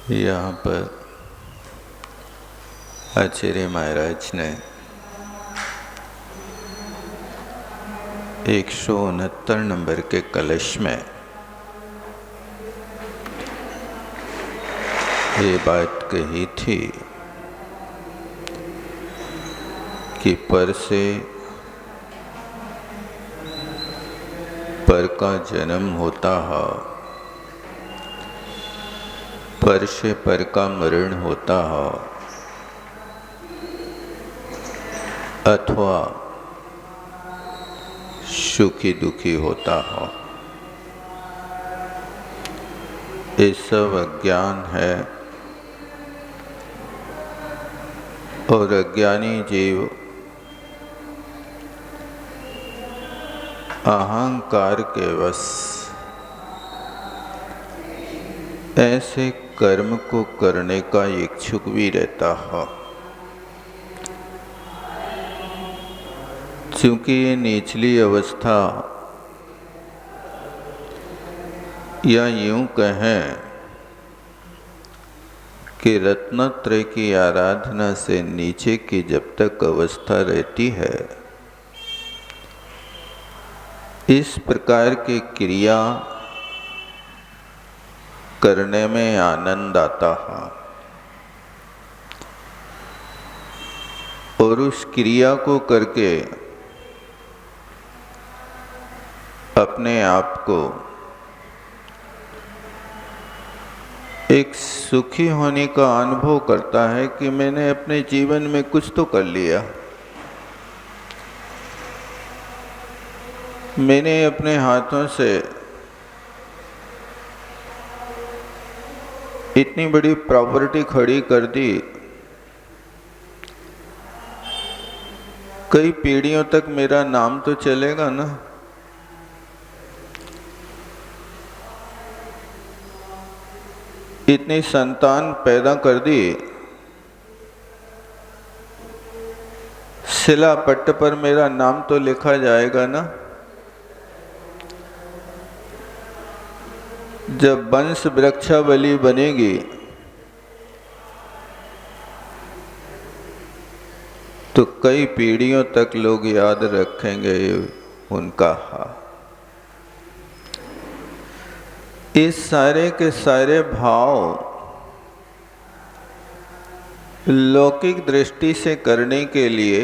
यहाँ पर आचार्य महाराज ने 169 नंबर के कलश में ये बात कही थी कि पर से पर का जन्म होता है, पर से पर का मरण होता है, अथवा सुखी दुखी होता है। ये सब अज्ञान है और अज्ञानी जीव अहंकार के वश ऐसे कर्म को करने का इच्छुक भी रहता है। क्योंकि ये निचली अवस्था, या यूं कहें कि रत्नत्रय की आराधना से नीचे की जब तक अवस्था रहती है, इस प्रकार की क्रिया करने में आनंद आता है और उस क्रिया को करके अपने आप को एक सुखी होने का अनुभव करता है कि मैंने अपने जीवन में कुछ तो कर लिया, मैंने अपने हाथों से इतनी बड़ी प्रॉपर्टी खड़ी कर दी, कई पीढ़ियों तक मेरा नाम तो चलेगा ना। इतनी संतान पैदा कर दी, शिला पट्ट पर मेरा नाम तो लिखा जाएगा ना। जब वंश वृक्षावली बनेगी तो कई पीढ़ियों तक लोग याद रखेंगे उनका हाथ। इस सारे के सारे भाव लौकिक दृष्टि से करने के लिए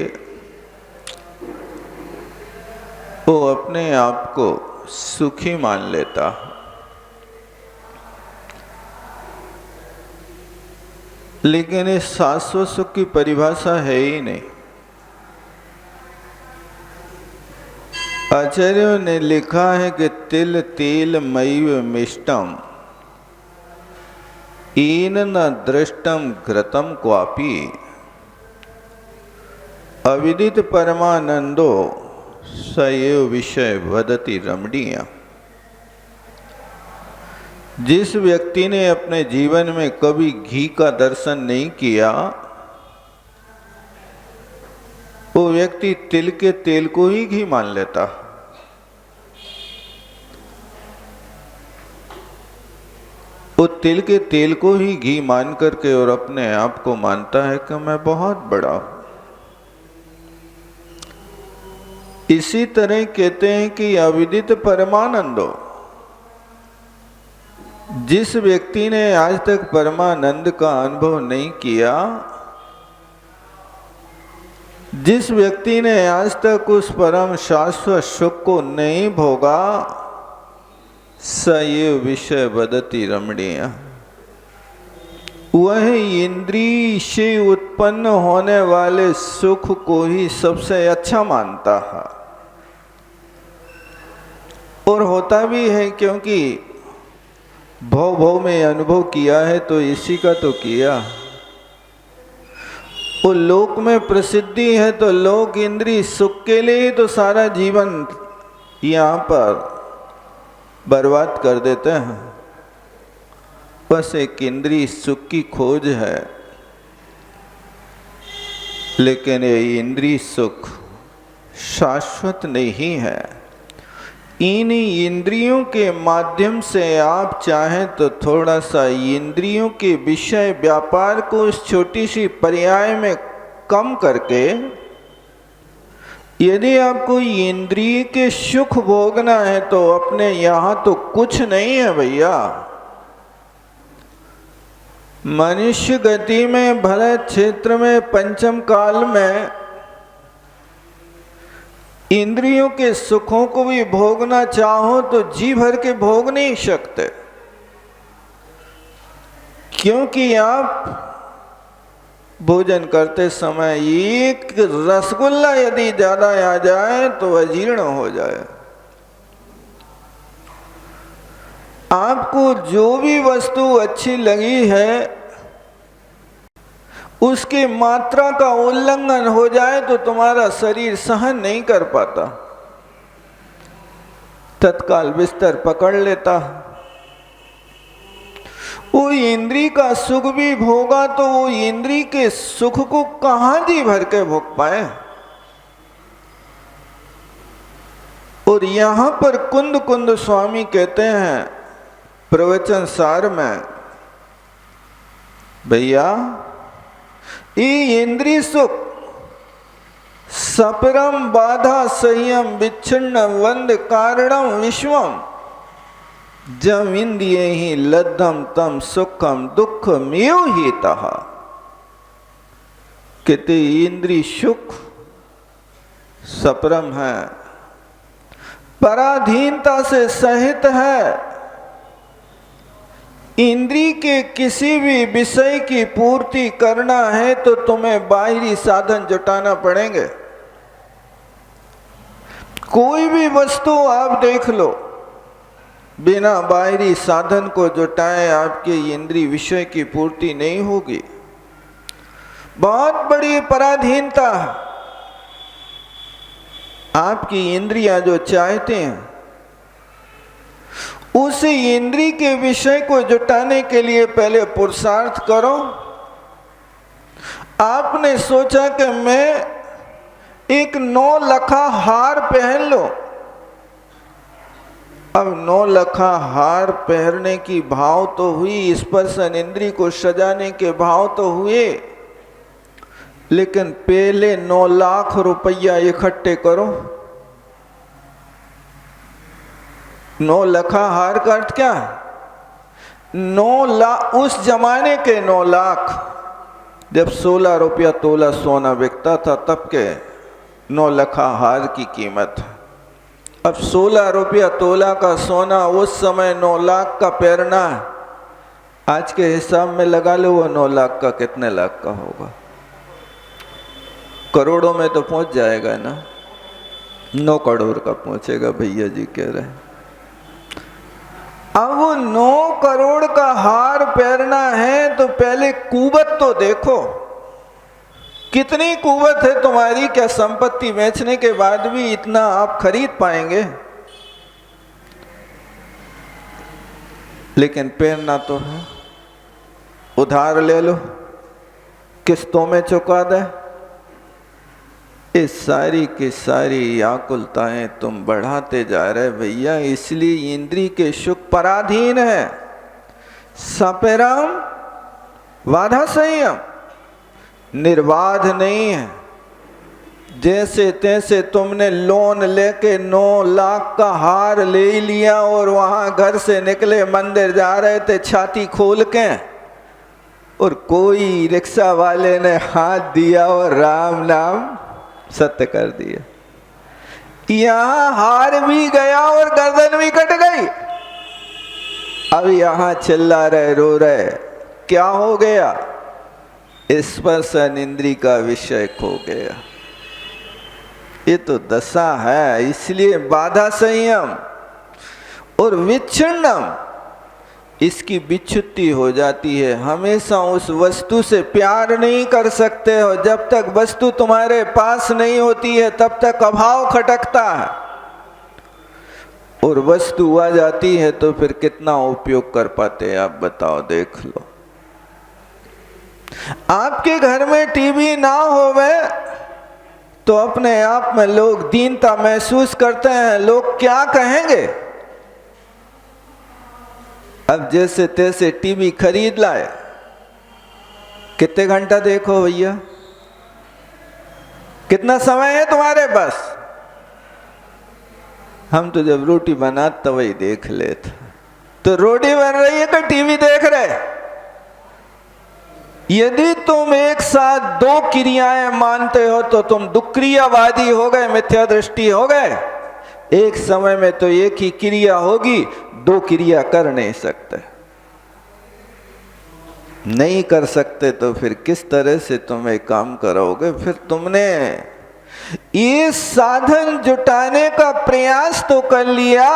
वो अपने आप को सुखी मान लेता है, लेकिन इस शाश्वत सुख की परिभाषा है ही नहीं। आचार्यों ने लिखा है कि तिल तिल मैव मिष्टम ईन न दृष्टम घृतम क्वापी अविदित परमानंदो सएव विषय वदति रमणीय। जिस व्यक्ति ने अपने जीवन में कभी घी का दर्शन नहीं किया, वो व्यक्ति तिल के तेल को ही घी मान लेता। वो तिल के तेल को ही घी मान करके और अपने आप को मानता है कि मैं बहुत बड़ा हूं। इसी तरह कहते हैं कि अविदित परमानंदो, जिस व्यक्ति ने आज तक परमानंद का अनुभव नहीं किया, जिस व्यक्ति ने आज तक उस परम शाश्वत सुख को नहीं भोगा, स ये विषय वदति रमणीय, वह इंद्रिय से उत्पन्न होने वाले सुख को ही सबसे अच्छा मानता है। और होता भी है, क्योंकि भव भव में अनुभव किया है तो इसी का तो किया। वो लोक में प्रसिद्धि है तो लोक इंद्रिय सुख के लिए तो सारा जीवन यहाँ पर बर्बाद कर देते हैं। बस एक इंद्रिय सुख की खोज है, लेकिन ये इंद्रिय सुख शाश्वत नहीं है। इन इंद्रियों के माध्यम से आप चाहें तो थोड़ा सा इंद्रियों के विषय व्यापार को इस छोटी सी पर्याय में कम करके, यदि आपको इंद्रिय के सुख भोगना है तो अपने यहां तो कुछ नहीं है भैया। मनुष्य गति में, भले क्षेत्र में, पंचम काल में इंद्रियों के सुखों को भी भोगना चाहो तो जी भर के भोग नहीं सकते, क्योंकि आप भोजन करते समय एक रसगुल्ला यदि ज्यादा आ जाए तो अजीर्ण हो जाए। आपको जो भी वस्तु अच्छी लगी है उसकी मात्रा का उल्लंघन हो जाए तो तुम्हारा शरीर सहन नहीं कर पाता, तत्काल बिस्तर पकड़ लेता। वो इंद्री का सुख भी भोगा तो वो इंद्री के सुख को कहां जी भर के भोग पाए। और यहां पर कुंद कुंद स्वामी कहते हैं प्रवचन सार में, भैया ये इंद्रिय सुख सपरम बाधा संयम विच्छिन्न वंद कारणम विश्वम जम इंद्रिय ही लद्धम तम सुखम दुखम एव ही तहा। कहते इंद्रिय सुख सपरम है, पराधीनता से सहित है। इंद्री के किसी भी विषय की पूर्ति करना है तो तुम्हें बाहरी साधन जुटाना पड़ेंगे। कोई भी वस्तु आप देख लो, बिना बाहरी साधन को जुटाए आपके इंद्री विषय की पूर्ति नहीं होगी। बहुत बड़ी पराधीनता है। आपकी इंद्रियां जो चाहते हैं उस इंद्री के विषय को जुटाने के लिए पहले पुरुषार्थ करो। आपने सोचा कि मैं एक 9 लखा हार पहन लो। अब 9 लखा हार पहनने की भाव तो हुई, स्पर्शन इंद्री को सजाने के भाव तो हुए, लेकिन पहले 9 लाख रुपया इकट्ठे करो। 9 लखा हार का अर्थ क्या है? 9 लाख, उस जमाने के 9 लाख, जब 16 रुपया तोला सोना बिकता था तब के 9 लखा हार की कीमत। अब 16 रुपया तोला का सोना उस समय 9 लाख का पहनना, आज के हिसाब में लगा लो वो 9 लाख का कितने लाख का होगा? करोड़ों में तो पहुंच जाएगा ना। 9 करोड़ का पहुंचेगा भैया जी कह रहे हैं। अब वो 9 करोड़ का हार पहनना है तो पहले कुवत तो देखो, कितनी कुवत है तुम्हारी? क्या संपत्ति बेचने के बाद भी इतना आप खरीद पाएंगे? लेकिन पहनना तो है, उधार ले लो, किस्तों में चुका दे। ये सारी की सारी आकुलताएं तुम बढ़ाते जा रहे भैया। इसलिए इंद्री के सुख पराधीन है। सपेराम बाधा संयम निर्बाध नहीं है। जैसे तैसे तुमने लोन लेके 9 लाख का हार ले लिया और वहां घर से निकले, मंदिर जा रहे थे छाती खोल के, और कोई रिक्शा वाले ने हाथ दिया और राम नाम सत्य कर दिया। यहां हार भी गया और गर्दन भी कट गई। अब यहां चिल्ला रहे, रो रहे, क्या हो गया? स्पर्शन इंद्री का विषय खो गया। ये तो दशा है। इसलिए बाधा संयम और विच्छिन्नम, इसकी विच्छुत्ति हो जाती है। हमेशा उस वस्तु से प्यार नहीं कर सकते हो। जब तक वस्तु तुम्हारे पास नहीं होती है तब तक अभाव खटकता है, और वस्तु आ जाती है तो फिर कितना उपयोग कर पाते हैं आप बताओ, देख लो। आपके घर में टीवी ना होवे तो अपने आप में लोग दीनता महसूस करते हैं, लोग क्या कहेंगे। अब जैसे तैसे टीवी खरीद लाए, कितने घंटा देखो भैया, कितना समय है तुम्हारे पास। हम तो जब रोटी बनाते तो वही देख लेते, तो रोटी बन रही है कि टीवी देख रहे। यदि तुम एक साथ दो क्रियाएं मानते हो तो तुम दुक्रियावादी हो गए, मिथ्या दृष्टि हो गए। एक समय में तो एक ही क्रिया होगी, दो क्रिया कर नहीं सकते। नहीं कर सकते तो फिर किस तरह से तुम एक काम करोगे। फिर तुमने ये साधन जुटाने का प्रयास तो कर लिया,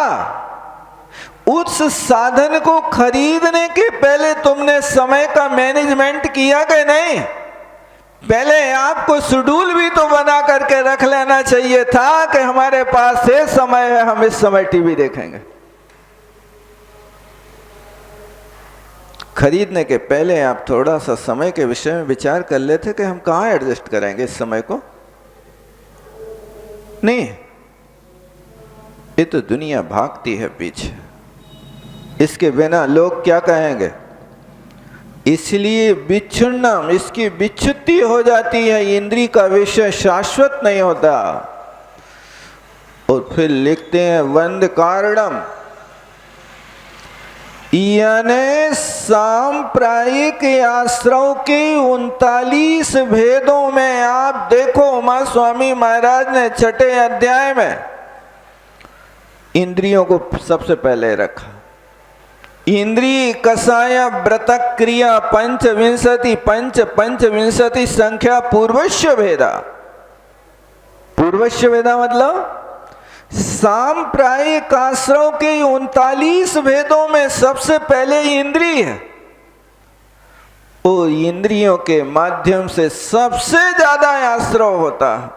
उस साधन को खरीदने के पहले तुमने समय का मैनेजमेंट किया कि नहीं। पहले आपको शेड्यूल भी तो बना करके रख लेना चाहिए था कि हमारे पास ये समय है, हम इस समय टीवी देखेंगे। खरीदने के पहले आप थोड़ा सा समय के विषय में विचार कर लेते कि हम कहाँ एडजस्ट करेंगे इस समय को। नहीं, ये तो दुनिया भागती है पीछे, इसके बिना लोग क्या कहेंगे। इसलिए विच्छिन्नम, इसकी विच्युति हो जाती है। इंद्रिय का विषय शाश्वत नहीं होता। और फिर लिखते हैं वंद कारणम, यानी सांप्रायिक आश्रव के 39 भेदों में आप देखो, उमा स्वामी महाराज ने छठे अध्याय में इंद्रियों को सबसे पहले रखा। इंद्रिय कषाय व्रत क्रिया पंचविंशति संख्या पूर्वश्य भेदा। पूर्वश्य भेदा मतलब सांप्रायिक आश्रव के 39 भेदों में सबसे पहले इंद्रिय है। वो इंद्रियों के माध्यम से सबसे ज्यादा आश्रव होता है।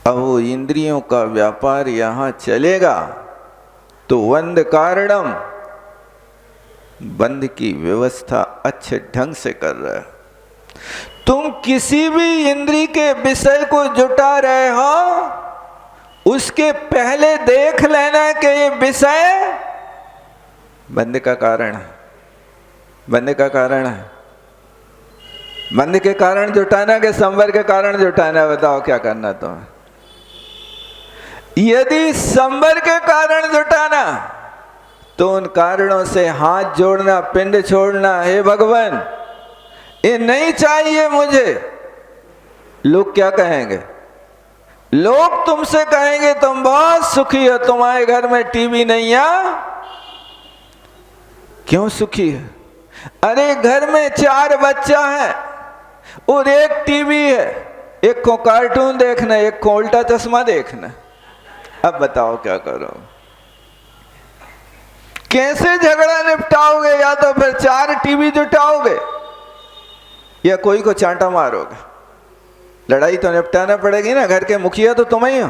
अब वो इंद्रियों का व्यापार यहां चलेगा तो वंद कारणम, बंद की व्यवस्था अच्छे ढंग से कर रहे हो। तुम किसी भी इंद्रिय के विषय को जुटा रहे हो, उसके पहले देख लेना कि ये विषय बंद का कारण है। बंद का कारण है। बंद के कारण जुटाना के संवर के कारण जुटाना, बताओ क्या करना तुम्हें। यदि संवर के कारण जुटाना तो उन कारणों से हाथ जोड़ना, पिंड छोड़ना, हे भगवान ये नहीं चाहिए मुझे। लोग क्या कहेंगे। लोग तुमसे कहेंगे तुम बहुत सुखी हो, तुम्हारे घर में टीवी नहीं है। क्यों सुखी है। अरे घर में 4 बच्चा है और एक टीवी है, एक को कार्टून देखना, एक को उल्टा चश्मा देखना। अब बताओ क्या करो। कैसे झगड़ा निपटाओगे। या तो फिर 4 टीवी जुटाओगे या कोई को चांटा मारोगे। लड़ाई तो निपटाना पड़ेगी ना, घर के मुखिया तो तुम ही हो।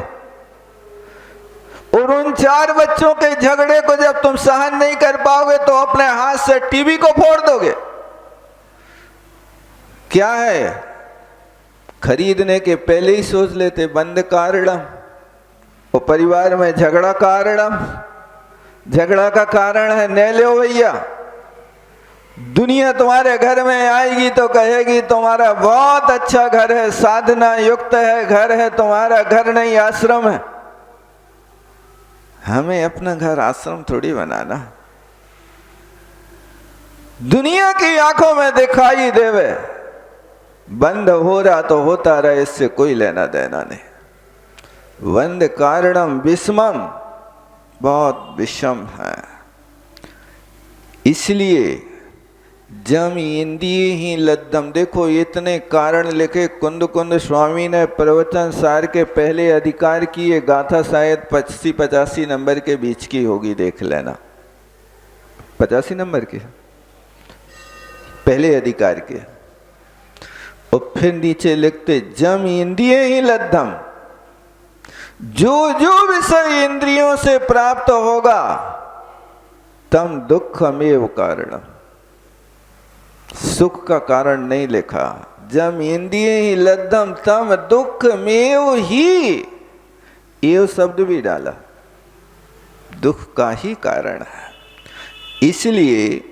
और उन 4 बच्चों के झगड़े को जब तुम सहन नहीं कर पाओगे तो अपने हाथ से टीवी को फोड़ दोगे। क्या है, खरीदने के पहले ही सोच लेते बंद कारणम। वो परिवार में झगड़ा कारणम, झगड़ा का कारण है न लो भैया। दुनिया तुम्हारे घर में आएगी तो कहेगी तुम्हारा बहुत अच्छा घर है, साधना युक्त है घर है, तुम्हारा घर नहीं आश्रम है। हमें अपना घर आश्रम थोड़ी बनाना। दुनिया की आंखों में दिखाई देवे, बंद हो रहा तो होता रहे, इससे कोई लेना देना नहीं। वंद कारणम विषमम, बहुत विषम है। इसलिए जम इंद्रिय ही लद्दम। देखो इतने कारण लिखे कुंद कुंद स्वामी ने प्रवचन सार के पहले अधिकार की। ये गाथा शायद 85 नंबर के बीच की होगी, देख लेना। 85 नंबर के पहले अधिकार के। और फिर नीचे लिखते जम इंद्रिय ही लद्दम, जो जो विषय इंद्रियों से प्राप्त होगा तम दुखमेव कारणम। सुख का कारण नहीं लिखा, जम इंद्रिय ही लग्धम तम दुख में ही, एव शब्द भी डाला, दुख का ही कारण है। इसलिए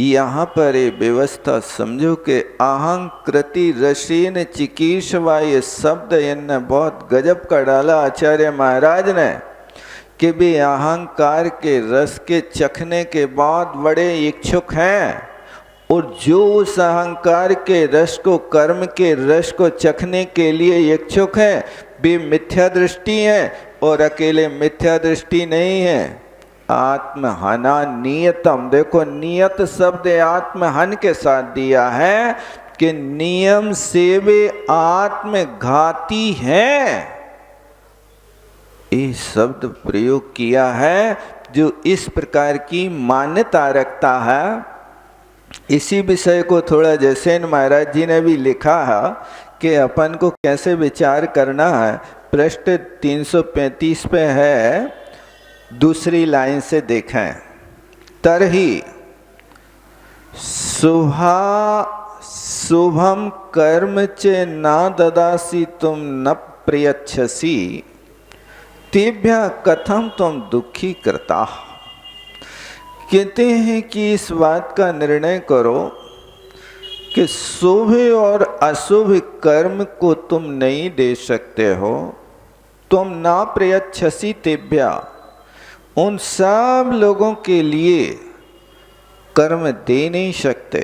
यहाँ पर ये व्यवस्था समझो कि अहंकृति रसीन चिकीर्षवा, ये शब्द इनने बहुत गजब का डाला आचार्य महाराज ने, कि भी अहंकार के रस के चखने के बाद बड़े इच्छुक हैं, और जो उस अहंकार के रस को, कर्म के रस को चखने के लिए इच्छुक हैं, वे मिथ्या दृष्टि हैं, और अकेले मिथ्या दृष्टि नहीं है, आत्महना नियतम। देखो नियत शब्द आत्महन के साथ दिया है कि नियम से वे आत्मघाती हैं, ये शब्द प्रयोग किया है। जो इस प्रकार की मान्यता रखता है, इसी विषय को थोड़ा जैसेन महाराज जी ने भी लिखा है कि अपन को कैसे विचार करना है। पृष्ठ 335 पे है, दूसरी लाइन से देखें। तरही शुभम कर्म चे ना ददासी तुम न प्रयच्छसी, तेभ्य कथम तुम दुखी करता। कहते हैं कि इस बात का निर्णय करो कि शुभ और अशुभ कर्म को तुम नहीं दे सकते हो, तुम ना प्रयच्छसी तेभ्य, उन सब लोगों के लिए कर्म दे नहीं सकते।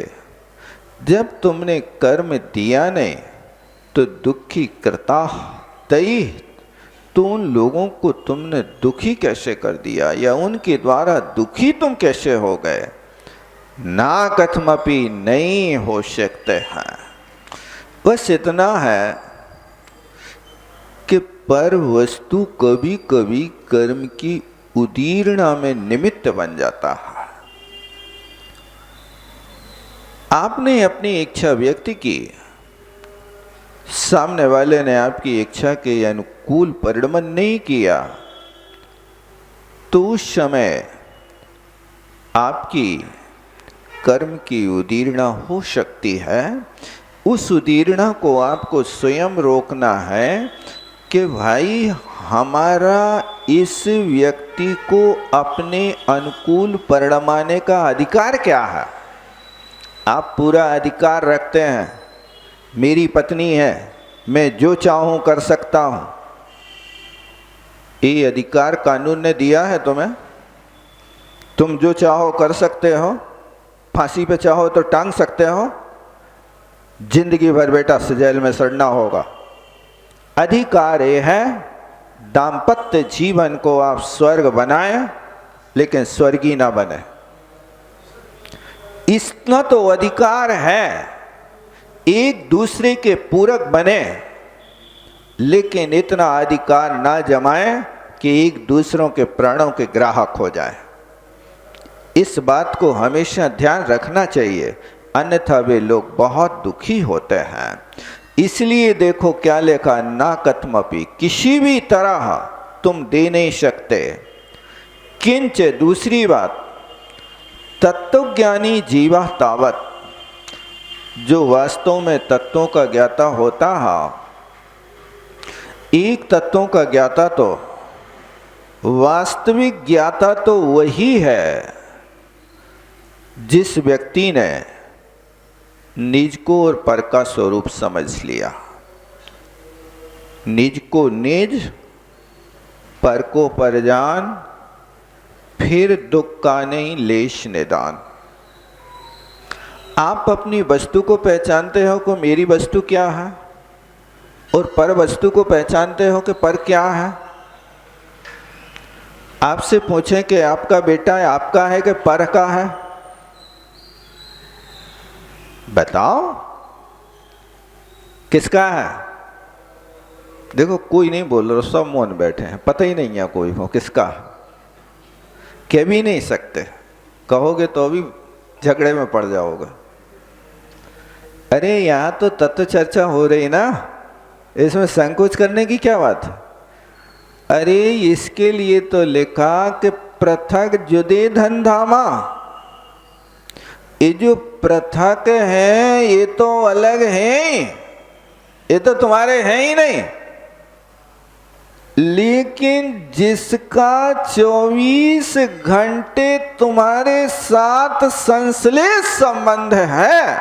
जब तुमने कर्म दिया नहीं तो दुखी करता तई, तो उन लोगों को तुमने दुखी कैसे कर दिया, या उनके द्वारा दुखी तुम कैसे हो गए। ना कथमपि नहीं हो सकते हैं। बस इतना है कि पर वस्तु कभी कभी कर्म की उदीर्णा में निमित्त बन जाता है। आपने अपनी इच्छा व्यक्त की, सामने वाले ने आपकी इच्छा के अनुकूल परिणमन नहीं किया, तो उस समय आपकी कर्म की उदीर्णा हो सकती है। उस उदीर्णा को आपको स्वयं रोकना है कि भाई हमारा इस व्यक्ति को अपने अनुकूल परिणमाने का अधिकार क्या है। आप पूरा अधिकार रखते हैं, मेरी पत्नी है, मैं जो चाहूं कर सकता हूं। ये अधिकार कानून ने दिया है तुम्हें, तुम जो चाहो कर सकते हो, फांसी पे चाहो तो टांग सकते हो, जिंदगी भर बेटा जेल में सड़ना होगा। अधिकार ये है दाम्पत्य जीवन को आप स्वर्ग बनाएं, लेकिन स्वर्गीय ना बने, इतना तो अधिकार है। एक दूसरे के पूरक बने, लेकिन इतना अधिकार ना जमाएं कि एक दूसरों के प्राणों के ग्राहक हो जाए। इस बात को हमेशा ध्यान रखना चाहिए, अन्यथा वे लोग बहुत दुखी होते हैं। इसलिए देखो क्या लिखा, ना कथमपि, किसी भी तरह तुम दे नहीं सकते। किंच, दूसरी बात, तत्वज्ञानी जीवा तावत, जो वास्तव में तत्वों का ज्ञाता होता है, एक तत्वों का ज्ञाता तो वास्तविक ज्ञाता तो वही है जिस व्यक्ति ने निज को और पर का स्वरूप समझ लिया। निज को निज, पर को परजान, फिर दुख का नहीं लेश निदान। आप अपनी वस्तु को पहचानते हो कि मेरी वस्तु क्या है, और पर वस्तु को पहचानते हो कि पर क्या है। आपसे पूछें कि आपका बेटा है, आपका है कि पर का है, बताओ किसका है। देखो कोई नहीं बोल रहा, सब मौन बैठे हैं, पता ही नहीं है कोई हो किसका। कह भी नहीं सकते, कहोगे तो भी झगड़े में पड़ जाओगे। अरे यहां तो तत्व चर्चा हो रही ना, इसमें संकोच करने की क्या बात है। अरे इसके लिए तो लिखा कि पृथक जुदे धन धामा, ये जो पृथक हैं ये तो अलग हैं, ये तो तुम्हारे हैं ही नहीं। लेकिन जिसका 24 घंटे तुम्हारे साथ संश्लेष संबंध है,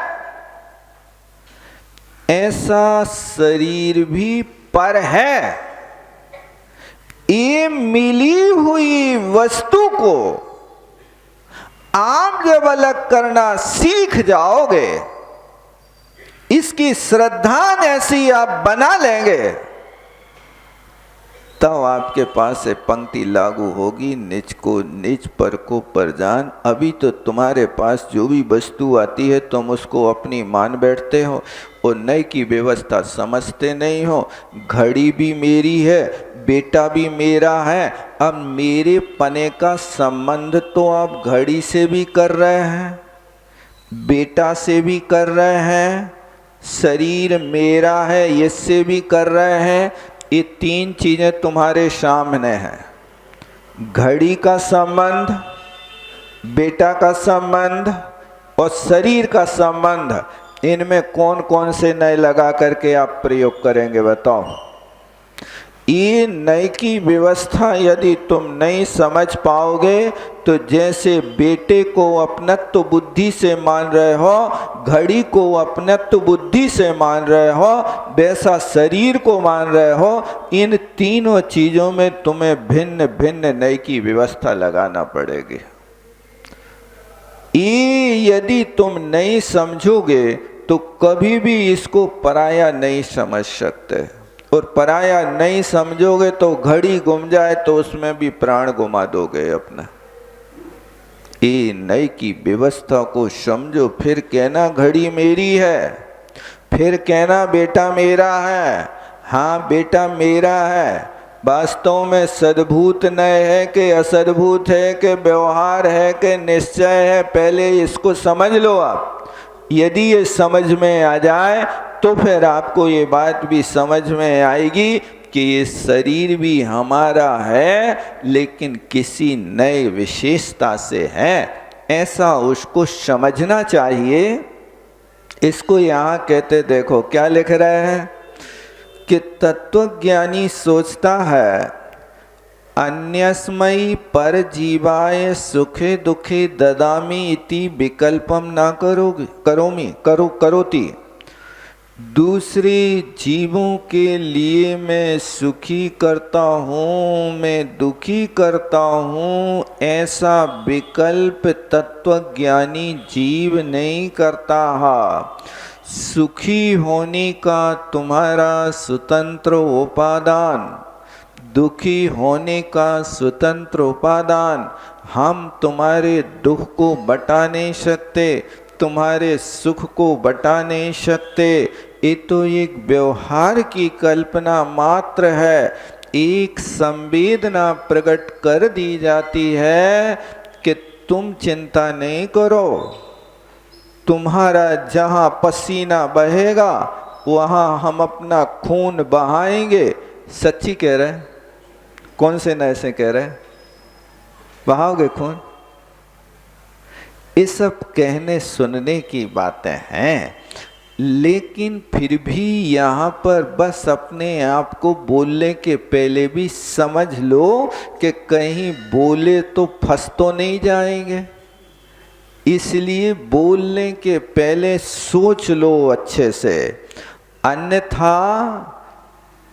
ऐसा शरीर भी पर है। ये मिली हुई वस्तु को आप जब अलग करना सीख जाओगे, इसकी श्रद्धा ऐसी आप बना लेंगे, तब आपके पास से पंक्ति लागू होगी, निज को निज पर को पर जान। अभी तो तुम्हारे पास जो भी वस्तु आती है तुम उसको अपनी मान बैठते हो और नई की व्यवस्था समझते नहीं हो। घड़ी भी मेरी है, बेटा भी मेरा है। अब मेरे पने का संबंध तो आप घड़ी से भी कर रहे हैं, बेटा से भी कर रहे हैं, शरीर मेरा है इससे भी कर रहे हैं। ये तीन चीजें तुम्हारे सामने हैं, घड़ी का संबंध, बेटा का संबंध और शरीर का संबंध। इनमें कौन कौन से नए लगा करके आप प्रयोग करेंगे बताओ। ये नए की व्यवस्था यदि तुम नहीं समझ पाओगे तो जैसे बेटे को अपनत्व बुद्धि से मान रहे हो, घड़ी को अपनत्व बुद्धि से मान रहे हो, वैसा शरीर को मान रहे हो। इन तीनों चीजों में तुम्हें भिन्न भिन्न नए की व्यवस्था लगाना पड़ेगी। ये यदि तुम नहीं समझोगे तो कभी भी इसको पराया नहीं समझ सकते, और पराया नहीं समझोगे तो घड़ी गुम जाए तो उसमें भी प्राण गुमा दोगे अपना। ये नई की व्यवस्था को समझो, फिर कहना घड़ी मेरी है, फिर कहना बेटा मेरा है। हाँ बेटा मेरा है, वास्तव में सद्भूत नय है कि असद्भूत है कि व्यवहार है कि निश्चय है, पहले इसको समझ लो आप। यदि ये समझ में आ जाए तो फिर आपको ये बात भी समझ में आएगी कि ये शरीर भी हमारा है लेकिन किसी नए विशेषता से है, ऐसा उसको समझना चाहिए। इसको यहाँ कहते, देखो क्या लिख रहे हैं कि तत्वज्ञानी सोचता है अन्यस्मै पर जीवाय सुखे दुखे ददामि इति विकल्पम ना करोति। दूसरे जीवों के लिए मैं सुखी करता हूँ, मैं दुखी करता हूँ, ऐसा विकल्प तत्वज्ञानी जीव नहीं करता है। सुखी होने का तुम्हारा स्वतंत्र उपादान, दुखी होने का स्वतंत्र उपादान। हम तुम्हारे दुख को बटा नहीं सकते, तुम्हारे सुख को बटा नहीं सकते। ये तो एक व्यवहार की कल्पना मात्र है। एक संवेदना प्रकट कर दी जाती है कि तुम चिंता नहीं करो, तुम्हारा जहाँ पसीना बहेगा वहाँ हम अपना खून बहाएंगे। सच्ची कह रहे हैं, कौन से नए से कह रहे हैं, बहाओगे खून? ये सब कहने सुनने की बातें हैं, लेकिन फिर भी यहाँ पर बस अपने आप को बोलने के पहले भी समझ लो कि कहीं बोले तो फंस तो नहीं जाएंगे। इसलिए बोलने के पहले सोच लो अच्छे से, अन्यथा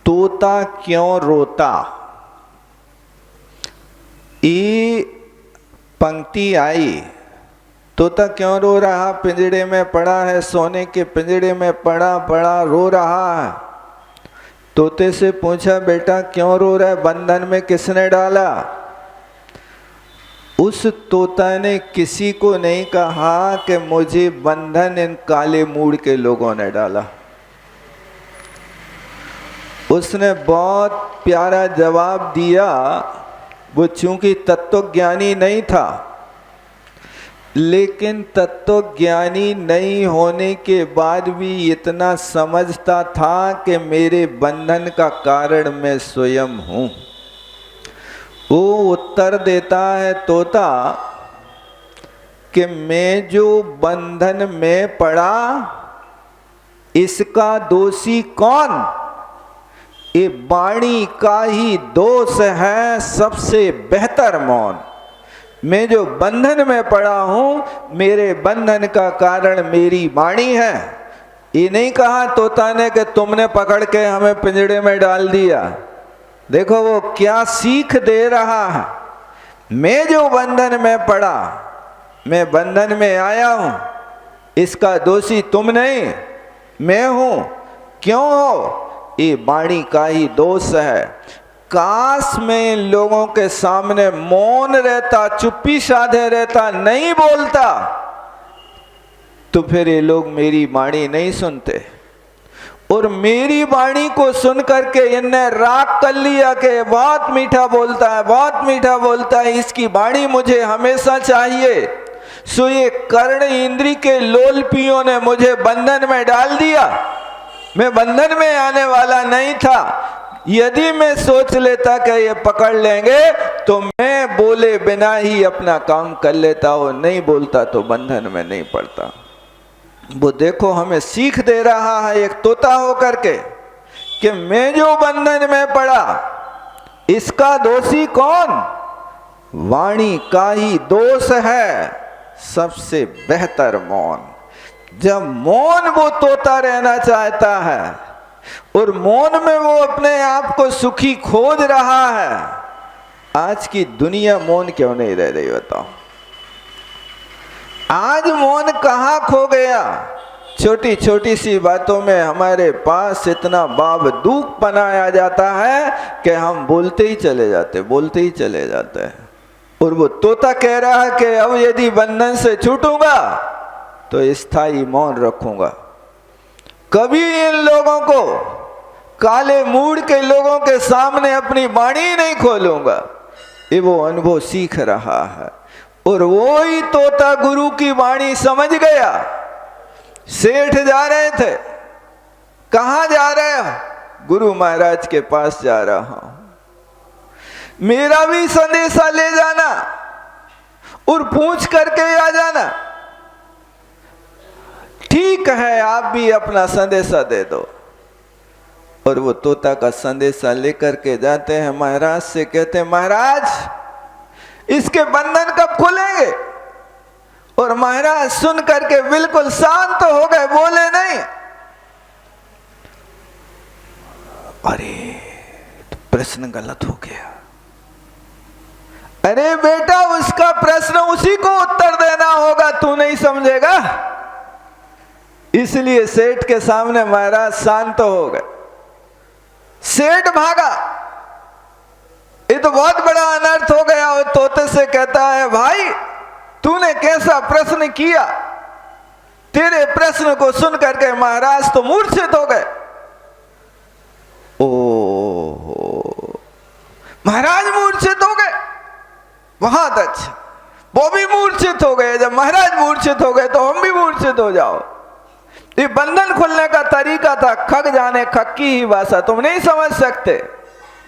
तोता क्यों रोता। ये पंक्ति आई, तोता क्यों रो रहा, पिंजड़े में पड़ा है, सोने के पिंजड़े में पड़ा पड़ा रो रहा है। तोते से पूछा बेटा क्यों रो रहा है, बंधन में किसने डाला? उस तोता ने किसी को नहीं कहा कि मुझे बंधन इन काले मूड के लोगों ने डाला। उसने बहुत प्यारा जवाब दिया। वो चूंकि तत्वज्ञानी नहीं था, लेकिन तत्वज्ञानी नहीं होने के बाद भी इतना समझता था कि मेरे बंधन का कारण मैं स्वयं हूँ। वो उत्तर देता है तोता कि मैं जो बंधन में पड़ा इसका दोषी कौन? ये वाणी का ही दोष है, सबसे बेहतर मौन। मैं जो बंधन में पड़ा हूं, मेरे बंधन का कारण मेरी वाणी है। ये नहीं कहा तोता ने कि तुमने पकड़ के हमें पिंजड़े में डाल दिया। देखो वो क्या सीख दे रहा है। मैं जो बंधन में पड़ा, मैं बंधन में आया हूं, इसका दोषी तुम नहीं, मैं हूं। क्यों हो? ये वाणी का ही दोष है। काश मैं लोगों के सामने मौन रहता, चुप्पी साधे रहता, नहीं बोलता, तो फिर ये लोग मेरी वाणी नहीं सुनते। और मेरी वाणी को सुन करके इनने राग कर लिया कि बहुत मीठा बोलता है, बहुत मीठा बोलता है, इसकी वाणी मुझे हमेशा चाहिए। सो ये कर्ण इंद्री के लोलपियों ने मुझे बंधन में डाल दिया। मैं बंधन में आने वाला नहीं था। यदि मैं सोच लेता कि ये पकड़ लेंगे तो मैं बोले बिना ही अपना काम कर लेता, हो नहीं बोलता तो बंधन में नहीं पड़ता। वो देखो हमें सीख दे रहा है एक तोता होकर के कि मैं जो बंधन में पड़ा इसका दोषी कौन? वाणी का ही दोष है, सबसे बेहतर मौन। जब मौन वो तोता रहना चाहता है और मौन में वो अपने आप को सुखी खोज रहा है, आज की दुनिया मौन क्यों नहीं रह रही बताओ? आज मौन कहाँ खो गया? छोटी छोटी सी बातों में हमारे पास इतना बावदूक बनाया जाता है कि हम बोलते ही चले जाते, बोलते ही चले जाते हैं। और वो तोता कह रहा है कि अब यदि बंधन से छूटूंगा तो स्थायी मौन रखूंगा, कभी इन लोगों को, काले मूड के लोगों के सामने अपनी वाणी नहीं खोलूंगा। ये वो अनुभव सीख रहा है। और वो ही तोता गुरु की वाणी समझ गया। सेठ जा रहे थे, कहां जा रहे हो? गुरु महाराज के पास जा रहा हूं, मेरा भी संदेशा ले जाना और पूछ करके आ जाना। ठीक है, आप भी अपना संदेशा दे दो। और वो तोता का संदेशा लेकर के जाते हैं महाराज से, कहते हैं महाराज इसके बंधन कब खुलेंगे? और महाराज सुन करके बिल्कुल शांत हो गए, बोले नहीं। अरे तो प्रश्न गलत हो गया। अरे बेटा उसका प्रश्न उसी को उत्तर देना होगा, तू नहीं समझेगा। इसलिए सेठ के सामने महाराज शांत हो गए। सेठ भागा, ये तो बहुत बड़ा अनर्थ हो गया। और तोते से कहता है भाई तूने कैसा प्रश्न किया? तेरे प्रश्न को सुन करके महाराज तो मूर्छित हो गए। ओ महाराज मूर्छित हो गए, बहुत अच्छा। वो भी मूर्छित हो गए। जब महाराज मूर्छित हो गए तो हम भी मूर्छित हो जाओ। ये बंधन खुलने का तरीका था, खग जाने खग की ही भाषा, तुम नहीं समझ सकते।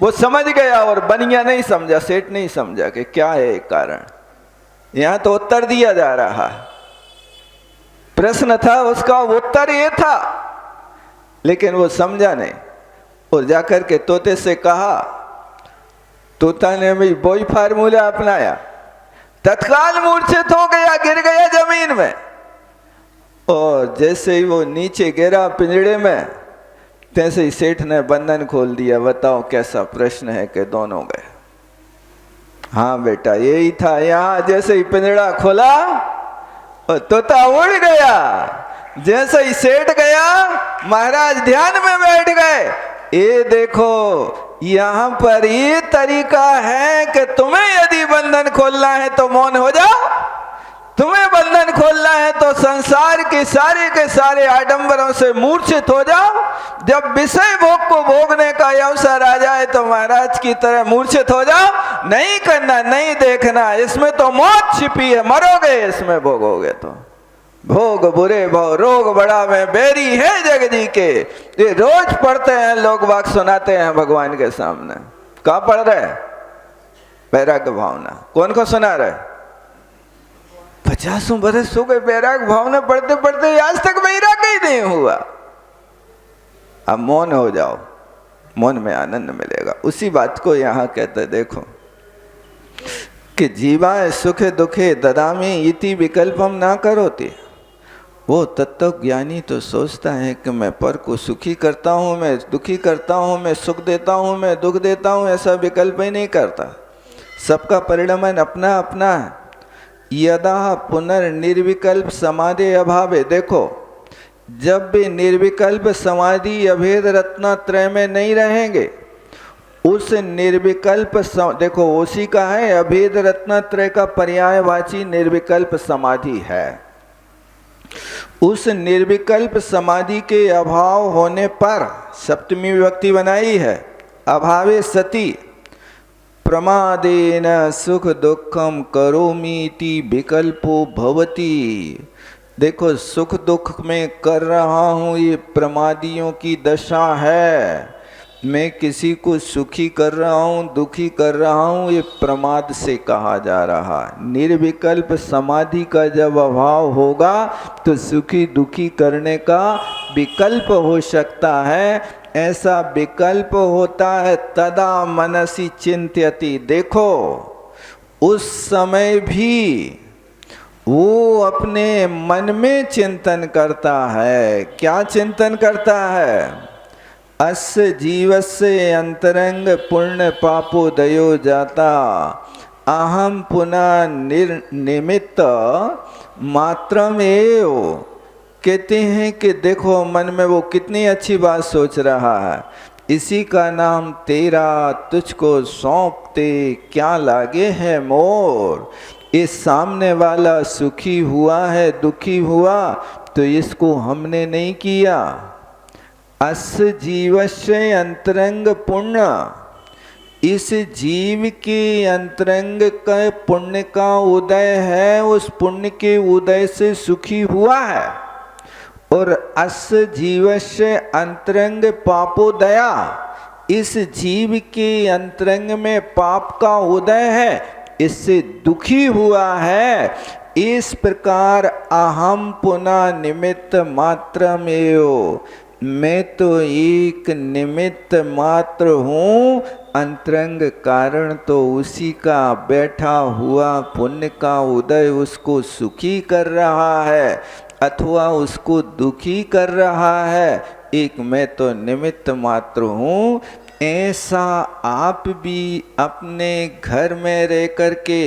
वो समझ गया और बनिया नहीं समझा, सेठ नहीं समझा कि क्या है कारण। यहां तो उत्तर दिया जा रहा है, प्रश्न था उसका उत्तर ये था, लेकिन वो समझा नहीं। और जाकर के तोते से कहा, तोता ने भी वही फार्मूला अपनाया, तत्काल मूर्छित हो गया, गिर गया जमीन में। और जैसे ही वो नीचे गिरा पिंजड़े में, तैसे ही सेठ ने बंधन खोल दिया। बताओ कैसा प्रश्न है कि दोनों गए। हाँ बेटा यही था। यहां जैसे ही पिंजड़ा खोला और तोता उड़ गया। जैसे ही सेठ गया महाराज ध्यान में बैठ गए। ये देखो यहां पर ये तरीका है कि तुम्हें यदि बंधन खोलना है तो मौन हो जाओ, तुम्हें बंधन खोलना है तो संसार के सारे आडंबरों से मूर्छित हो जाओ। जब विषय भोग को भोगने का अवसर आ जाए तो महाराज की तरह मूर्छित हो जाओ। नहीं करना, नहीं देखना, इसमें तो मौत छिपी है, मरोगे इसमें भोगोगे तो। भोग बुरे भव रोग बड़ा में बेरी है जग जी के। ये रोज पढ़ते हैं लोग, वाक सुनाते हैं भगवान के सामने। कहाँ पढ़ रहे? वैराग्य भावना। कौन को सुना रहे? 50 बरस हो गए बैराग भावना पढ़ते पढ़ते, आज तक बैराग ही नहीं हुआ। अब मौन हो जाओ, मौन में आनंद मिलेगा। उसी बात को यहाँ कहते देखो कि जीवाय सुखे दुखे ददामी इति विकल्पम ना करोति। वो तत्व ज्ञानी तो सोचता है कि मैं पर को सुखी करता हूँ, मैं दुखी करता हूँ, मैं सुख देता हूँ, मैं दुख देता हूँ, ऐसा विकल्प ही नहीं करता। सबका परिणमन अपना अपना है। यदा पुनर्निर्विकल्प समाधि अभावे, देखो जब भी निर्विकल्प समाधि अभेद रत्नत्रय में नहीं रहेंगे, उस निर्विकल्प देखो उसी का है, अभेद रत्नत्रय का पर्यायवाची निर्विकल्प समाधि है। उस निर्विकल्प समाधि के अभाव होने पर, सप्तमी विभक्ति बनाई है, अभावे सति प्रमादेन सुख दुखम करोमीति विकल्पो भवति। देखो सुख दुख में कर रहा हूँ, ये प्रमादियों की दशा है। मैं किसी को सुखी कर रहा हूँ, दुखी कर रहा हूँ, ये प्रमाद से कहा जा रहा है। निर्विकल्प समाधि का जब अभाव होगा तो सुखी दुखी करने का विकल्प हो सकता है। ऐसा विकल्प होता है तदा मनसी चिंत्यति। देखो उस समय भी वो अपने मन में चिंतन करता है। क्या चिंतन करता है? अस्य जीवस्य अंतरंग पुण्य पापो दयो जाता अहम पुनः निर्निमित्त मात्रमेव। कहते हैं कि देखो मन में वो कितनी अच्छी बात सोच रहा है, इसी का नाम तेरा तुझको सौंपते क्या लागे है मोर। इस सामने वाला सुखी हुआ है, दुखी हुआ, तो इसको हमने नहीं किया। अस जीवस्य अंतरंग पुण्य, इस जीव के अंतरंग का पुण्य का उदय है, उस पुण्य के उदय से सुखी हुआ है। और अस जीवस्य अंतरंग पापोदया, इस जीव के अंतरंग में पाप का उदय है, इससे दुखी हुआ है। इस प्रकार अहम पुनः निमित्त मात्रमेव, मैं तो एक निमित्त मात्र हूँ, अंतरंग कारण तो उसी का बैठा हुआ पुण्य का उदय उसको सुखी कर रहा है अथवा उसको दुखी कर रहा है। एक मैं तो निमित्त मात्र हूँ। ऐसा आप भी अपने घर में रह कर के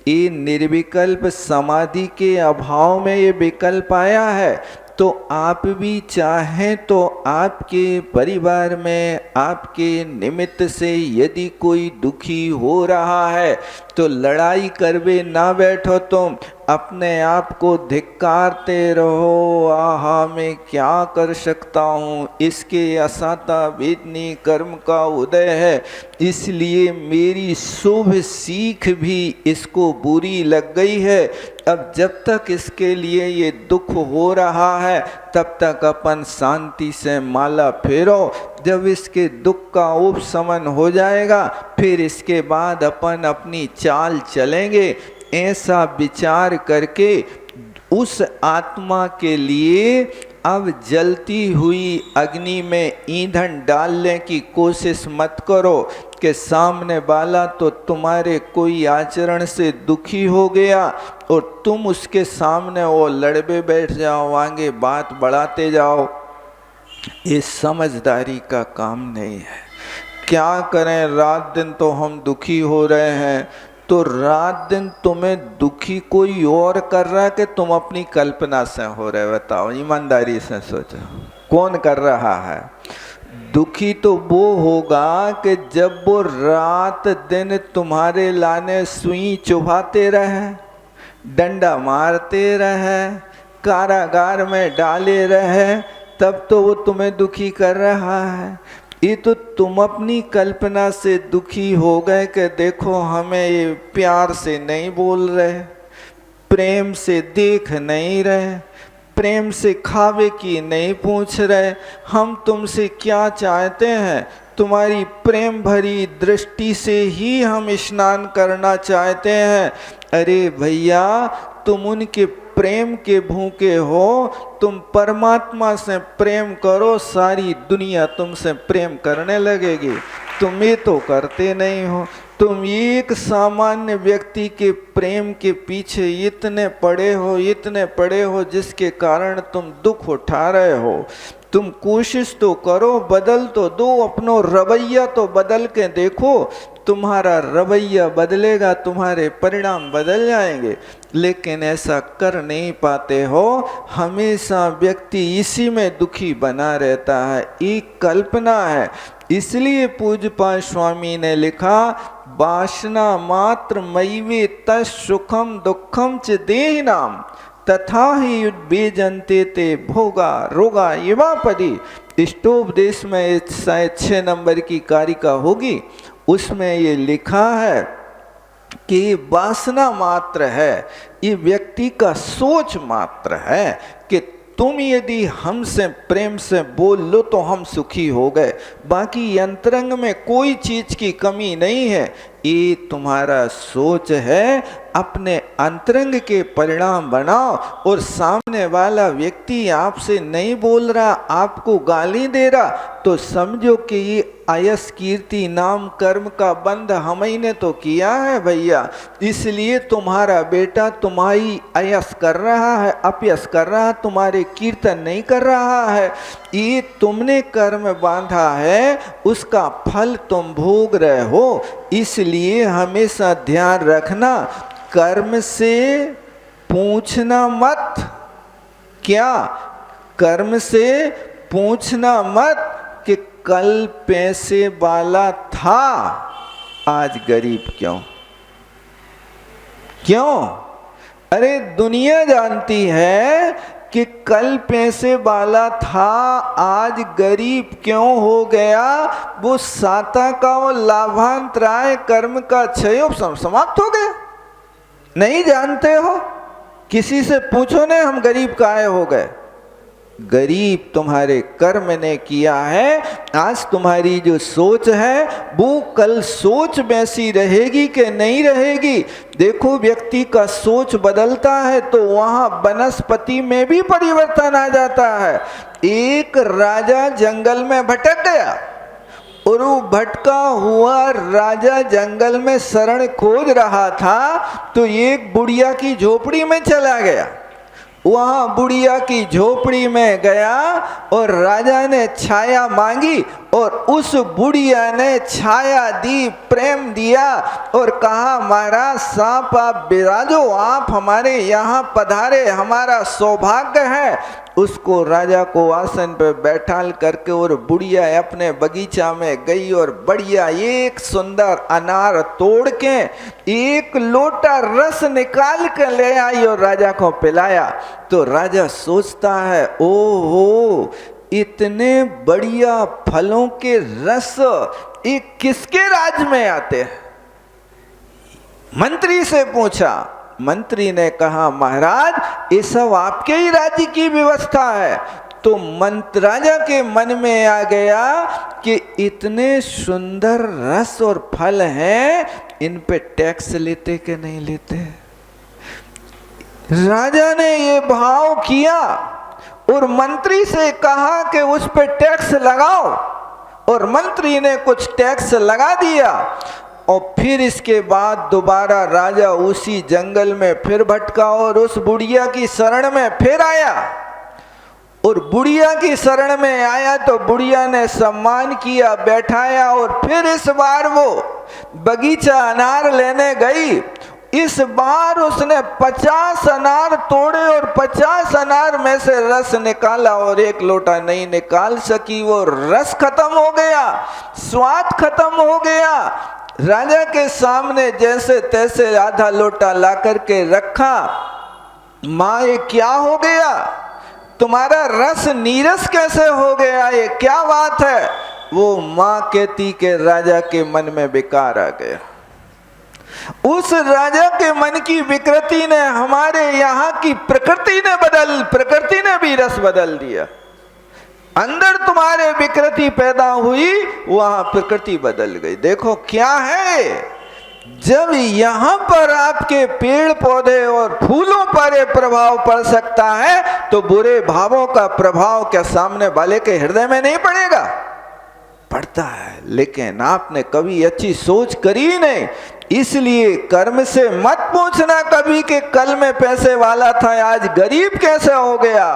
ये निर्विकल्प समाधि के अभाव में ये विकल्प आया है, तो आप भी चाहें तो आपके परिवार में आपके निमित्त से यदि कोई दुखी हो रहा है तो लड़ाई करवे ना बैठो, तुम अपने आप को धिक्कारते रहो, आहा मैं क्या कर सकता हूँ, इसके असाता वेदनी कर्म का उदय है, इसलिए मेरी शुभ सीख भी इसको बुरी लग गई है। अब जब तक इसके लिए ये दुख हो रहा है तब तक अपन शांति से माला फेरो। जब इसके दुख का उपशमन हो जाएगा फिर इसके बाद अपन अपनी चाल चलेंगे। ऐसा विचार करके उस आत्मा के लिए अब जलती हुई अग्नि में ईंधन डालने की कोशिश मत करो कि सामने वाला तो तुम्हारे कोई आचरण से दुखी हो गया और तुम उसके सामने वो लड़बे बैठ जाओ, आगे बात बढ़ाते जाओ। ये समझदारी का काम नहीं है। क्या करें, रात दिन तो हम दुखी हो रहे हैं, तो रात दिन तुम्हें दुखी कोई और कर रहा है कि तुम अपनी कल्पना से हो रहे? बताओ, ईमानदारी से सोचो, कौन कर रहा है? दुखी तो वो होगा कि जब वो रात दिन तुम्हारे लाने सुई चुभाते रहे, डंडा मारते रहे, कारागार में डाले रहे, तब तो वो तुम्हें दुखी कर रहा है। ये तो तुम अपनी कल्पना से दुखी हो गए कि देखो हमें ये प्यार से नहीं बोल रहे, प्रेम से देख नहीं रहे, प्रेम से खावे की नहीं पूछ रहे, हम तुमसे क्या चाहते हैं, तुम्हारी प्रेम भरी दृष्टि से ही हम स्नान करना चाहते हैं। अरे भैया, तुम उनके प्रेम के भूखे हो, तुम परमात्मा से प्रेम करो, सारी दुनिया तुमसे प्रेम करने लगेगी। तुम ये तो करते नहीं हो। तुम एक सामान्य व्यक्ति के प्रेम के पीछे इतने पड़े हो जिसके कारण तुम दुख उठा रहे हो। तुम कोशिश तो करो, बदल तो दो, अपनो रवैया तो बदल के देखो। तुम्हारा रवैया बदलेगा, तुम्हारे परिणाम बदल जाएंगे, लेकिन ऐसा कर नहीं पाते हो। हमेशा व्यक्ति इसी में दुखी बना रहता है, एक कल्पना है। इसलिए पूज्यपाद स्वामी ने लिखा, वासना मात्र मयिवे तस् सुखम दुखम च देहिनाम तथा ही बेजनते ते भोगा रोगा युवापदी। स्टोपदेश में शायद 6 नंबर की कारिका होगी, उसमें ये लिखा है कि वासना मात्र है, ये व्यक्ति का सोच मात्र है कि तुम यदि हमसे प्रेम से बोल लो तो हम सुखी हो गए, बाकी अंतरंग में कोई चीज की कमी नहीं है। ये तुम्हारा सोच है, अपने अंतरंग के परिणाम बनाओ। और सामने वाला व्यक्ति आपसे नहीं बोल रहा, आपको गाली दे रहा, तो समझो कि ये अयस कीर्ति नाम कर्म का बंध हम ही ने तो किया है भैया। इसलिए तुम्हारा बेटा तुम्हारी अयस कर रहा है, अपयस कर रहा है, तुम्हारे कीर्तन नहीं कर रहा है। ये तुमने कर्म बांधा है, उसका फल तुम भोग रहे हो। इसलिए हमेशा ध्यान रखना, कर्म से पूछना मत। क्या? कर्म से पूछना मत कि कल पैसे वाला था, आज गरीब क्यों? क्यों? अरे दुनिया जानती है कि कल पैसे वाला था, आज गरीब क्यों हो गया। वो साता का वो लाभांतराय कर्म का क्षय समाप्त हो गया। नहीं जानते हो? किसी से पूछो ने हम गरीब काहे हो गए। गरीब तुम्हारे कर्म ने किया है। आज तुम्हारी जो सोच है वो कल सोच वैसी रहेगी कि नहीं रहेगी। देखो, व्यक्ति का सोच बदलता है तो वहां वनस्पति में भी परिवर्तन आ जाता है। एक राजा जंगल में भटक गया और वो भटका हुआ राजा जंगल में शरण खोज रहा था तो एक बुढ़िया की झोपड़ी में चला गया। वहां बुढ़िया की झोपड़ी में गया और राजा ने छाया मांगी और उस बुढ़िया ने छाया दी, प्रेम दिया और कहा, महाराज साहब आप विराजो, आप हमारे यहाँ पधारे, हमारा सौभाग्य है। उसको राजा को आसन पर बैठाल करके और बुढ़िया अपने बगीचा में गई और बढ़िया एक सुंदर अनार तोड़ के एक लोटा रस निकाल के ले आई और राजा को पिलाया। तो राजा सोचता है, ओहो, इतने बढ़िया फलों के रस ये किसके राज में आते हैं? मंत्री से पूछा। मंत्री ने कहा, महाराज ये सब आपके ही राज्य की व्यवस्था है। तो राजा के मन में आ गया कि इतने सुंदर रस और फल हैं, इन पे टैक्स लेते कि नहीं लेते। राजा ने ये भाव किया और मंत्री से कहा कि उस पे टैक्स लगाओ, और मंत्री ने कुछ टैक्स लगा दिया। और फिर इसके बाद दोबारा राजा उसी जंगल में फिर भटका और उस बुढ़िया की शरण में फिर आया। और बुढ़िया की शरण में आया तो बुढ़िया ने सम्मान किया, बैठाया, और फिर इस बार वो बगीचा अनार लेने गई। इस बार उसने 50 अनार तोड़े और 50 अनार में से रस निकाला और एक लोटा नहीं निकाल सकी। वो रस खत्म हो गया, स्वाद खत्म हो गया। राजा के सामने जैसे तैसे आधा लोटा ला करके रखा। माँ, ये क्या हो गया? तुम्हारा रस नीरस कैसे हो गया? ये क्या बात है? वो माँ कहती कि राजा के मन में विकार आ गया। उस राजा के मन की विकृति ने हमारे यहाँ की प्रकृति ने भी रस बदल दिया। अंदर तुम्हारे विकृति पैदा हुई, वहां प्रकृति बदल गई। देखो क्या है, जब यहाँ पर आपके पेड़ पौधे और फूलों पर ये प्रभाव पड़ सकता है, तो बुरे भावों का प्रभाव क्या सामने वाले के हृदय में नहीं पड़ेगा? पड़ता है। लेकिन आपने कभी अच्छी सोच करी नहीं, इसलिए कर्म से मत पूछना कभी कि कल में पैसे वाला था आज गरीब कैसे हो गया,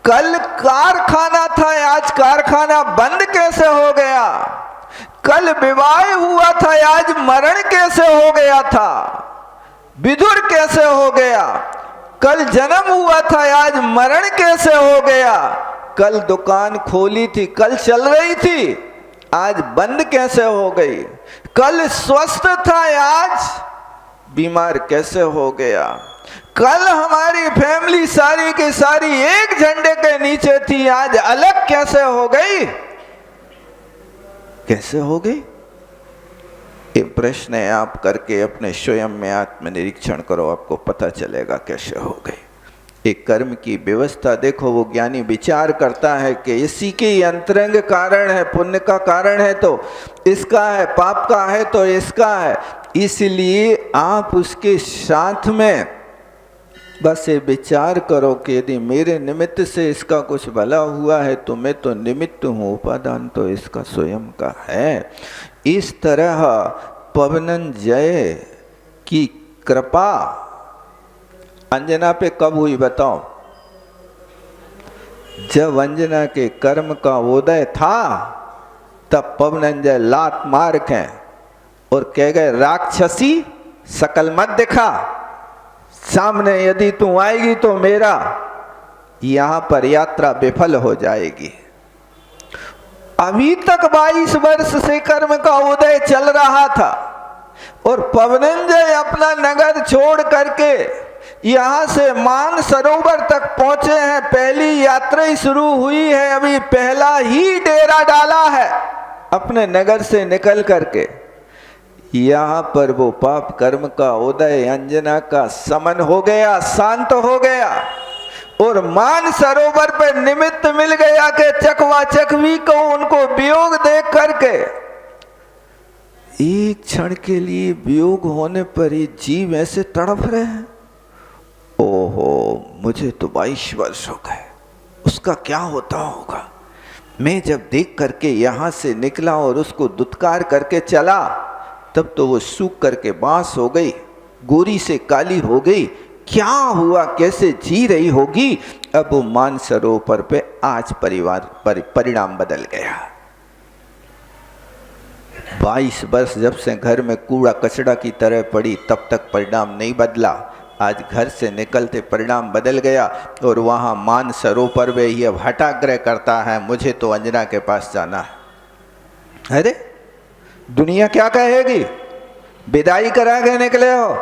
कल कारखाना था आज कारखाना बंद कैसे हो गया, कल विवाह हुआ था आज मरण कैसे हो गया था, विधुर कैसे हो गया, कल जन्म हुआ था आज मरण कैसे हो गया, कल दुकान खोली थी कल चल रही थी आज बंद कैसे हो गई, कल स्वस्थ था आज बीमार कैसे हो गया, कल हमारी फैमिली सारी की सारी एक झंडे के नीचे थी आज अलग कैसे हो गई, कैसे हो गई? ये प्रश्न है, आप करके अपने स्वयं में आत्मनिरीक्षण करो, आपको पता चलेगा कैसे हो गई। एक कर्म की व्यवस्था देखो, वो ज्ञानी विचार करता है कि इसी के अंतरंग कारण है, पुण्य का कारण है तो इसका है, पाप का है तो इसका है, इसलिए आप उसके साथ में बस ये विचार करो कि यदि मेरे निमित्त से इसका कुछ भला हुआ है तो मैं तो निमित्त हूँ, उपादान तो इसका स्वयं का है। इस तरह पवनंजय की कृपा अंजना पे कब हुई बताओ? जब अंजना के कर्म का उदय था तब पवनंजय लात मार के और कह गए राक्षसी शकल मत दिखा, सामने यदि तू आएगी तो मेरा यहां पर यात्रा विफल हो जाएगी। अभी तक 22 वर्ष से कर्म का उदय चल रहा था और पवनंजय अपना नगर छोड़ करके यहां से मान सरोवर तक पहुंचे हैं, पहली यात्रा ही शुरू हुई है, अभी पहला ही डेरा डाला है अपने नगर से निकल करके। यहाँ पर वो पाप कर्म का उदय अंजना का समन हो गया, शांत हो गया और मान सरोवर पर निमित्त मिल गया कि चकवा चकवी को उनको वियोग देख करके एक क्षण के लिए वियोग होने पर ही जीव ऐसे तड़प रहे हैं, ओहो मुझे तो 22 वर्ष हो गए, उसका क्या होता होगा। मैं जब देख करके यहाँ से निकला और उसको दुत्कार करके चला तब तो वो सूख करके बांस हो गई, गोरी से काली हो गई, क्या हुआ कैसे जी रही होगी। अब वो मानसरोवर पे आज परिणाम बदल गया। 22 वर्ष जब से घर में कूड़ा कचड़ा की तरह पड़ी तब तक परिणाम नहीं बदला, आज घर से निकलते परिणाम बदल गया और वहाँ मानसरोवर में ही अब हठाग्रह करता है मुझे तो अंजना के पास जाना है। अरे दुनिया क्या कहेगी, विदाई करा के निकले हो,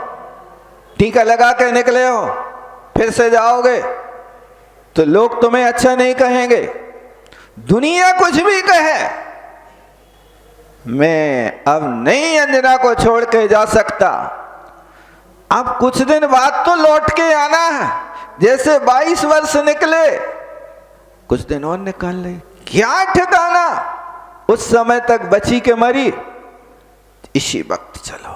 टीका लगा के निकले हो, फिर से जाओगे तो लोग तुम्हें अच्छा नहीं कहेंगे, दुनिया कुछ भी कहे, मैं अब नहीं अंजना को छोड़ के जा सकता, अब कुछ दिन बाद तो लौट के आना है। जैसे 22 वर्ष निकले कुछ दिन और निकाल ले, क्या ठिकाना उस समय तक बची के मरी। इसी वक्त चलो,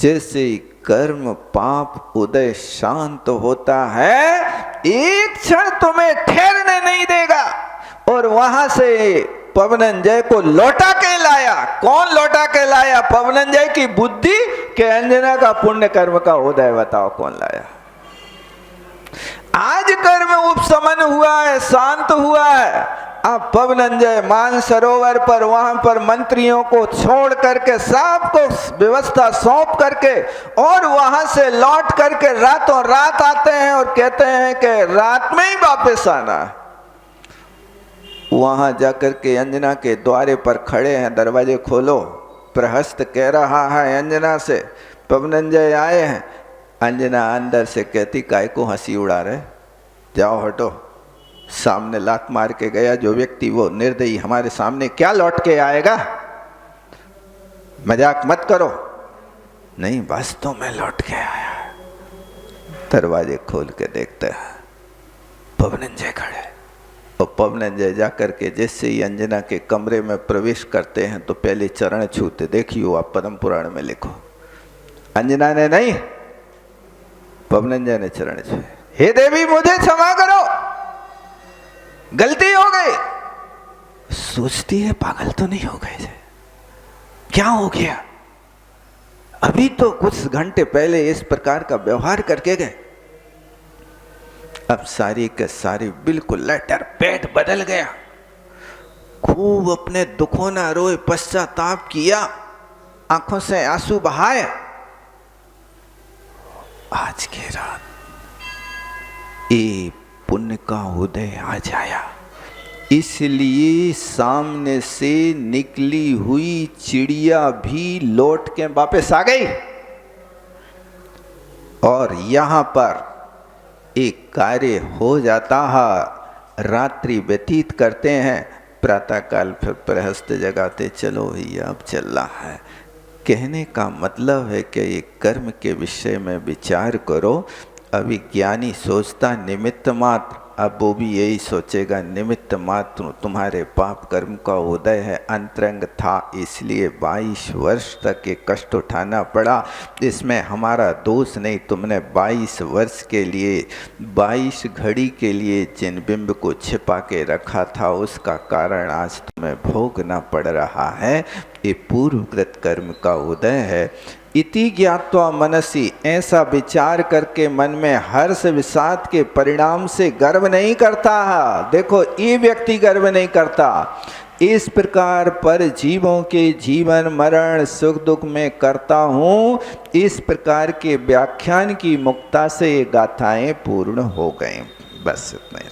जैसे ही कर्म पाप उदय शांत होता है एक क्षण तुम्हें ठहरने नहीं देगा और वहां से पवनंजय को लौटा के लाया। कौन लौटा के लाया? पवनंजय की बुद्धि के अंजना का पुण्य कर्म का उदय बताओ कौन लाया। आज कर्म उपशमन हुआ है, शांत हुआ है। अब पवनंजय मानसरोवर पर वहां पर मंत्रियों को छोड़ करके सबको व्यवस्था सौंप करके और वहां से लौट करके रातों रात आते हैं और कहते हैं कि रात में ही वापस आना। वहां जाकर के अंजना के द्वारे पर खड़े हैं, दरवाजे खोलो। प्रहस्त कह रहा है अंजना से, पवनंजय आए हैं। अंजना अंदर से कहती काय को हंसी उड़ा रहे, जाओ हटो। सामने लात मार के गया जो व्यक्ति वो निर्दयी हमारे सामने क्या लौट के आएगा? मजाक मत करो। नहीं वास्तव में लौट के आया। दरवाजे खोल के देखते हैं पवनंजय खड़े। और पवनंजय जाकर के जैसे ही अंजना के कमरे में प्रवेश करते हैं तो पहले चरण छूते। देखियो आप पद्म पुराण में लिखो। अंजना ने नहीं, पवनंजय ने चरण छुए। हे देवी मुझे क्षमा करो, गलती हो गई। सोचती है पागल तो नहीं हो गए, क्या हो गया? अभी तो कुछ घंटे पहले इस प्रकार का व्यवहार करके गए, अब सारी के सारी बिल्कुल लेटर पेट बदल गया। खूब अपने दुखों न रोए, पश्चाताप किया, आंखों से आंसू बहाए। आज की रात ये पुण्य का उदय आ जाया, इसलिए सामने से निकली हुई चिड़िया भी लौट के वापस आ गई और यहां पर एक कार्य हो जाता है। रात्रि व्यतीत करते हैं, प्रातःकाल फिर प्रहस्त जगाते, चलो भैया अब चल रहा है। कहने का मतलब है कि ये कर्म के विषय में विचार करो। अभी ज्ञानी सोचता निमित्त मात्र, अब वो भी यही सोचेगा निमित्त मात्र तुम्हारे पाप कर्म का उदय है। अंतरंग था इसलिए 22 वर्ष तक ये कष्ट उठाना पड़ा, इसमें हमारा दोष नहीं। तुमने 22 वर्ष के लिए, 22 घड़ी के लिए जिन बिंब को छिपा के रखा था, उसका कारण आज तुम्हें भोगना पड़ रहा है। ये पूर्वकृत कर्म का उदय है। इति ज्ञात्वा मनसी, ऐसा विचार करके मन में हर्ष विषाद के परिणाम से गर्व नहीं करता है। देखो ये व्यक्ति गर्व नहीं करता। इस प्रकार पर जीवों के जीवन मरण सुख दुख में करता हूँ, इस प्रकार के व्याख्यान की मुक्ता से ये गाथाएं पूर्ण हो गए। बस इतना ही।